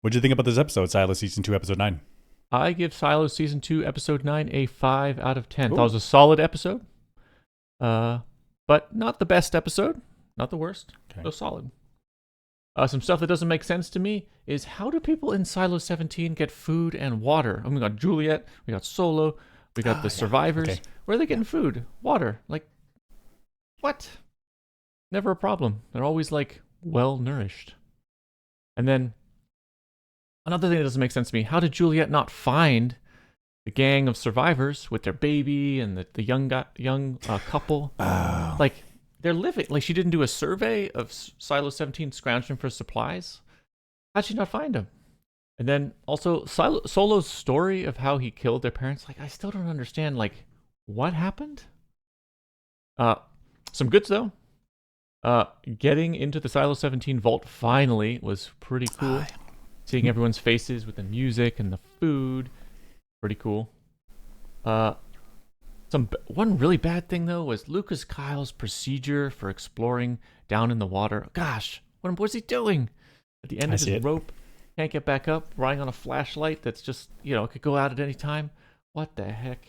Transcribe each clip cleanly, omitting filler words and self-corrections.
What do you think about this episode, Silas Season 2, Episode 9? I give Silo Season 2, Episode 9 a 5 out of 10. That Ooh. was a solid episode, but not the best episode. Not the worst. Okay. So solid. Some stuff that doesn't make sense to me is how do people in Silo 17 get food and water? We got Juliet, we got Solo, we got the survivors. Okay. Where are they getting food? Water? Like, what? Never a problem. They're always, like, well nourished. And then, another thing that doesn't make sense to me, how did Juliet not find the gang of survivors with their baby and the young couple? Oh. Like, they're living. Like, she didn't do a survey of Silo 17 scrounging for supplies. How'd she not find them? And then also Solo's story of how he killed their parents. Like, I still don't understand. Like, what happened? Some goods though. Getting into the Silo 17 vault finally was pretty cool. Seeing everyone's faces with the music and the food, pretty cool. One really bad thing though was Lucas Kyle's procedure for exploring down in the water. Gosh, what was he doing? At the end of his rope, can't get back up, relying on a flashlight that's just, could go out at any time. What the heck?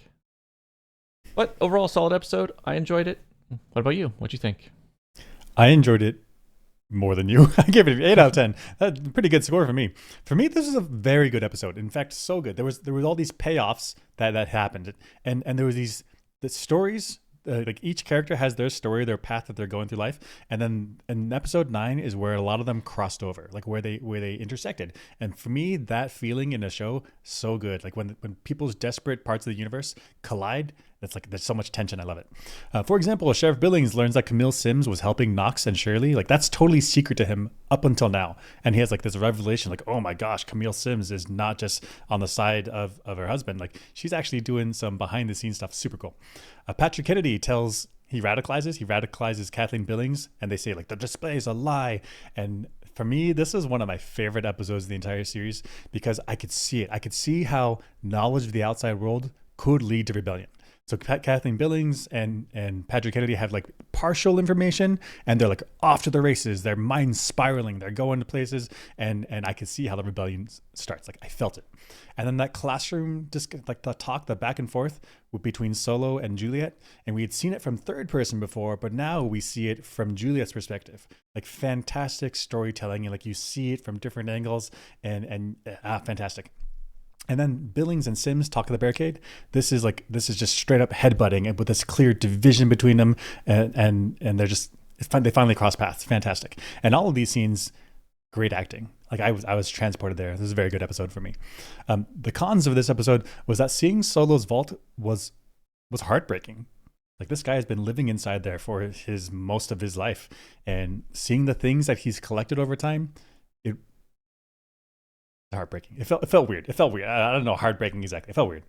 But overall, solid episode. I enjoyed it. What about you? What'd you think? I enjoyed it more than you. I gave it an 8 out of 10. That's a pretty good score for me. For me, this is a very good episode. In fact, so good. There was all these payoffs that happened, and there was the stories. Like each character has their story, their path that they're going through life, and then in episode 9 is where a lot of them crossed over, like where they intersected. And for me, that feeling in a show, so good. Like when people's desperate parts of the universe collide, that's like there's so much tension. I love it. For example, Sheriff Billings learns that Camille Sims was helping Knox and Shirley. Like that's totally secret to him up until now, and he has like this revelation, like, oh my gosh, Camille Sims is not just on the side of her husband. Like she's actually doing some behind the scenes stuff. Super cool. Patrick Kennedy he radicalizes Kathleen Billings, and they say like the display is a lie. And for me, this is one of my favorite episodes of the entire series because I could see it. I could see how knowledge of the outside world could lead to rebellion. So Kathleen Billings and Patrick Kennedy have like partial information, and they're like off to the races. Their minds spiraling. They're going to places, and I could see how the rebellion starts. Like I felt it. And then that classroom, just like the back and forth between Solo and Juliet, and we had seen it from third person before, but now we see it from Juliet's perspective. Like fantastic storytelling, and like you see it from different angles, and fantastic. And then Billings and Sims talk at the barricade. This is just straight up headbutting, and with this clear division between them, and they're just they finally cross paths. Fantastic. And all of these scenes, great acting. Like I was transported there. This is a very good episode for me. The cons of this episode was that seeing Solo's vault was heartbreaking. Like this guy has been living inside there for most of his life, and seeing the things that he's collected over time, heartbreaking. It felt weird. I don't know, heartbreaking exactly. It felt weird.